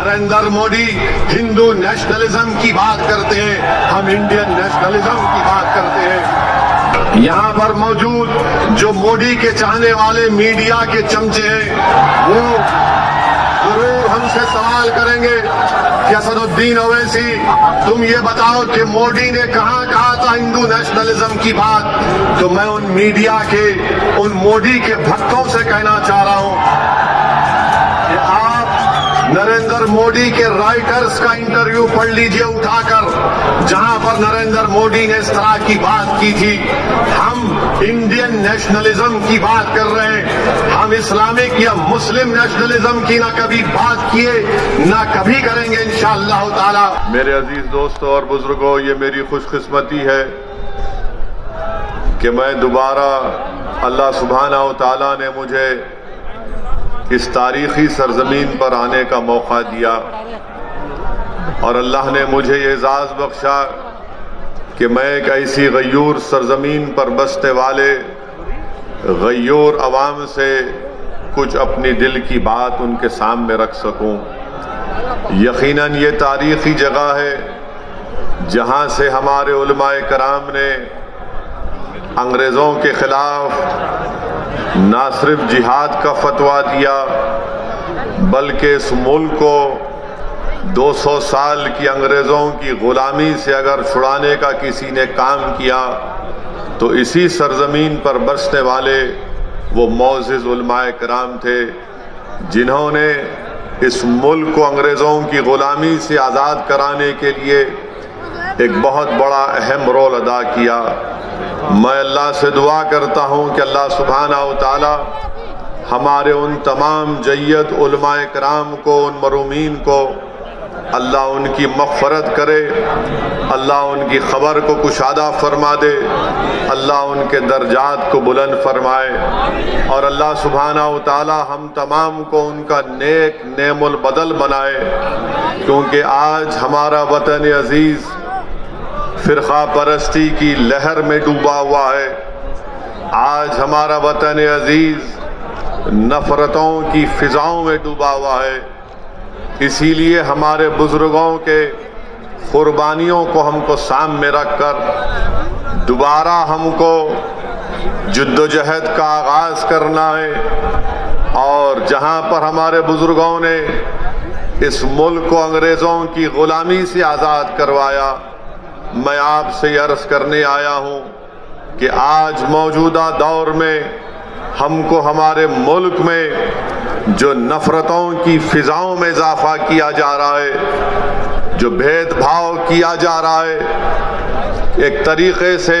نریندر موڈی ہندو nationalism کی بات کرتے ہیں، ہم انڈین نیشنلزم کی بات کرتے ہیں۔ یہاں پر موجود جو موڈی کے چاہنے والے میڈیا کے چمچے ہیں وہ ضرور ہم سے سوال کریں گے کہ اسد الدین اویسی تم یہ بتاؤ کہ موڈی نے کہاں کہا تھا ہندو نیشنلزم کی بات؟ تو میں ان میڈیا کے، ان موڈی کے بھکتوں سے کہنا چاہ رہا ہوں کہ آپ نریندر موڈی کے رائٹرز کا انٹرویو پڑھ لیجئے اٹھا کر، جہاں پر نریندر موڈی نے اس طرح کی بات کی تھی۔ ہم انڈین نیشنلزم کی بات کر رہے ہیں، ہم اسلامک یا مسلم نیشنلزم کی نہ کبھی بات کیے نہ کبھی کریں گے انشاءاللہ تعالی۔ میرے عزیز دوستوں اور بزرگوں، یہ میری خوش قسمتی ہے کہ میں دوبارہ اللہ سبحانہ و تعالیٰ نے مجھے اس تاریخی سرزمین پر آنے کا موقع دیا، اور اللہ نے مجھے یہ اعزاز بخشا کہ میں ایک ایسی غیور سرزمین پر بسنے والے غیور عوام سے کچھ اپنی دل کی بات ان کے سامنے رکھ سکوں۔ یقیناً یہ تاریخی جگہ ہے جہاں سے ہمارے علماء کرام نے انگریزوں کے خلاف نہ صرف جہاد کا فتویٰ دیا بلکہ اس ملک کو 200 سال کی انگریزوں کی غلامی سے اگر چھڑانے کا کسی نے کام کیا تو اسی سرزمین پر بسنے والے وہ معزز علماء کرام تھے جنہوں نے اس ملک کو انگریزوں کی غلامی سے آزاد کرانے کے لیے ایک بہت بڑا اہم رول ادا کیا۔ میں اللہ سے دعا کرتا ہوں کہ اللہ سبحانہ و تعالی ہمارے ان تمام جید علماء کرام کو، ان مرحومین کو اللہ ان کی مغفرت کرے، اللہ ان کی خبر کو کشادہ فرما دے، اللہ ان کے درجات کو بلند فرمائے، اور اللہ سبحانہ و تعالی ہم تمام کو ان کا نیک نعم البدل بنائے، کیونکہ آج ہمارا وطن عزیز فرقہ پرستی کی لہر میں ڈوبا ہوا ہے۔ آج ہمارا وطن عزیز نفرتوں کی فضاؤں میں ڈوبا ہوا ہے۔ اسی لیے ہمارے بزرگوں کے قربانیوں کو ہم کو سامنے رکھ کر دوبارہ ہم کو جد و جہد کا آغاز کرنا ہے، اور جہاں پر ہمارے بزرگوں نے اس ملک کو انگریزوں کی غلامی سے آزاد کروایا، میں آپ سے عرض کرنے آیا ہوں کہ آج موجودہ دور میں ہم کو ہمارے ملک میں جو نفرتوں کی فضاؤں میں اضافہ کیا جا رہا ہے، جو بھید بھاؤ کیا جا رہا ہے، ایک طریقے سے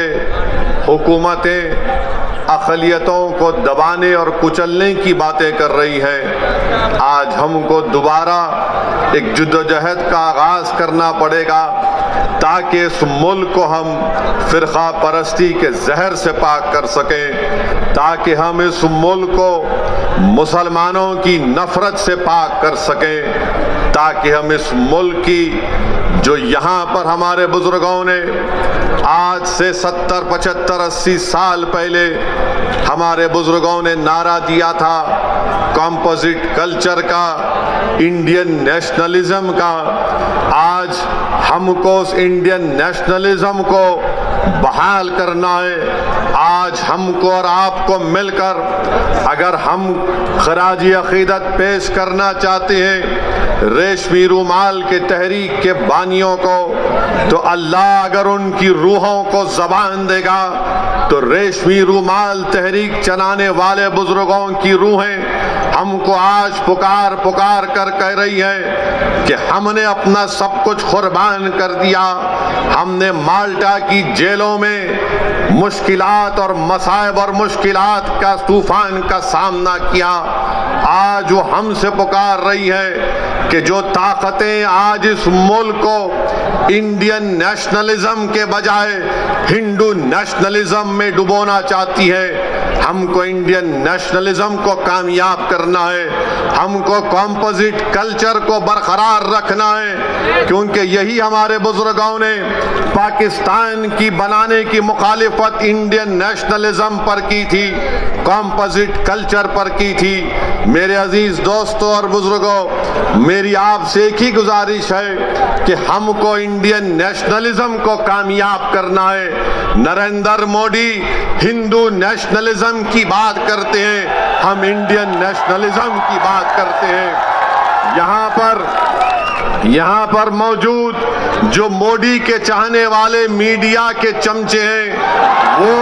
حکومتیں اقلیتوں کو دبانے اور کچلنے کی باتیں کر رہی ہیں۔ آج ہم کو دوبارہ ایک جد و جہد کا آغاز کرنا پڑے گا تاکہ اس ملک کو ہم فرقہ پرستی کے زہر سے پاک کر سکیں، تاکہ ہم اس ملک کو مسلمانوں کی نفرت سے پاک کر سکیں، تاکہ ہم اس ملک کی جو یہاں پر ہمارے بزرگوں نے آج سے 70 75 80 سال پہلے ہمارے بزرگوں نے نعرہ دیا تھا کمپوزٹ کلچر کا، انڈین نیشنلزم کا، آج ہم کو اس انڈین نیشنلزم کو بحال کرنا ہے۔ آج ہم کو اور آپ کو مل کر اگر ہم خراج عقیدت پیش کرنا چاہتے ہیں ریشمی رومال کے تحریک کے بانیوں کو، تو اللہ اگر ان کی روحوں کو زبان دے گا تو ریشمی رومال تحریک چلانے والے بزرگوں کی روحیں ہم کو آج پکار پکار کر کہہ رہی ہے کہ ہم نے اپنا سب کچھ قربان کر دیا، ہم نے مالٹا کی جیلوں میں مشکلات اور مصائب اور مشکلات کا طوفان کا سامنا کیا، آج وہ ہم سے پکار رہی ہے کہ جو طاقتیں آج اس ملک کو انڈین نیشنلزم کے بجائے ہندو نیشنلزم میں ڈبونا چاہتی ہے، ہم کو انڈین نیشنلزم کو کامیاب کرنا ہے، ہم کو کمپوزٹ کلچر کو برقرار رکھنا ہے، کیونکہ یہی ہمارے بزرگوں نے پاکستان کی بنانے کی مخالفت انڈین نیشنلزم پر کی تھی، کمپوزٹ کلچر پر کی تھی۔ میرے عزیز دوستوں اور بزرگوں، میری آپ سے ایک ہی گزارش ہے کہ ہم کو انڈین نیشنلزم کو کامیاب کرنا ہے۔ نریندر مودی ہندو نیشنلزم کی بات کرتے ہیں، ہم انڈین نیشنلزم کی بات کرتے ہیں۔ یہاں پر موجود جو مودی کے چاہنے والے میڈیا کے چمچے ہیں، وہ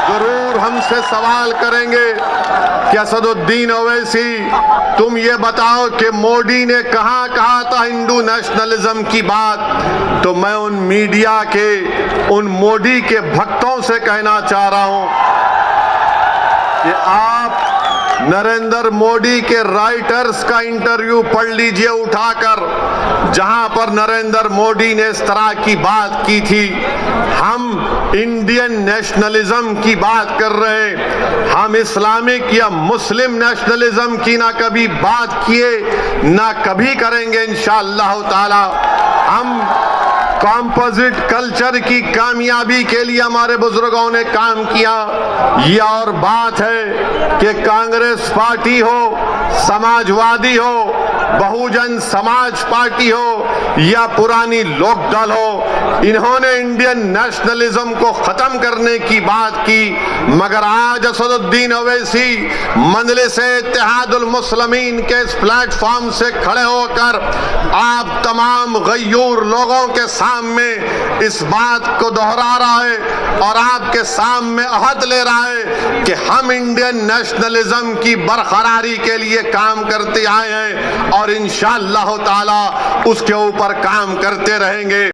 ضرور ہم سے سوال کریں گے کہ اسد الدین اویسی، تم یہ بتاؤ کہ مودی نے کہاں کہا تھا ہندو نیشنلزم کی بات؟ تو میں ان میڈیا کے، ان مودی کے بھکتوں سے کہنا چاہ رہا ہوں کہ آپ نریندر مودی کے رائٹرز کا انٹرویو پڑھ لیجئے اٹھا کر، جہاں پر نریندر مودی نے اس طرح کی بات کی تھی۔ ہم انڈین نیشنلزم کی بات کر رہے ہیں، ہم اسلامک یا مسلم نیشنلزم کی نہ کبھی بات کیے نہ کبھی کریں گے انشاءاللہ تعالی۔ ہم کمپوزٹ کلچر کی کامیابی کے لیے ہمارے بزرگوں نے کام کیا۔ یہ اور بات ہے کہ کانگریس پارٹی ہو، سماجوادی ہو، بہوجن سماج پارٹی ہو یا پرانی لوک دل ہو، انہوں نے انڈین نیشنلزم کو ختم کرنے کی بات کی، مگر آج اسد الدین اویسی مجلس اتحاد المسلمین کے اس پلیٹ فارم سے کھڑے ہو کر آپ تمام غیور لوگوں کے سامنے اس بات کو دہرا رہا ہے اور آپ کے سامنے عہد لے رہا ہے کہ ہم انڈین نیشنلزم کی برقراری کے لیے کام کرتے آئے ہیں اور انشاءاللہ تعالی اس کے اوپر کام کرتے رہیں گے۔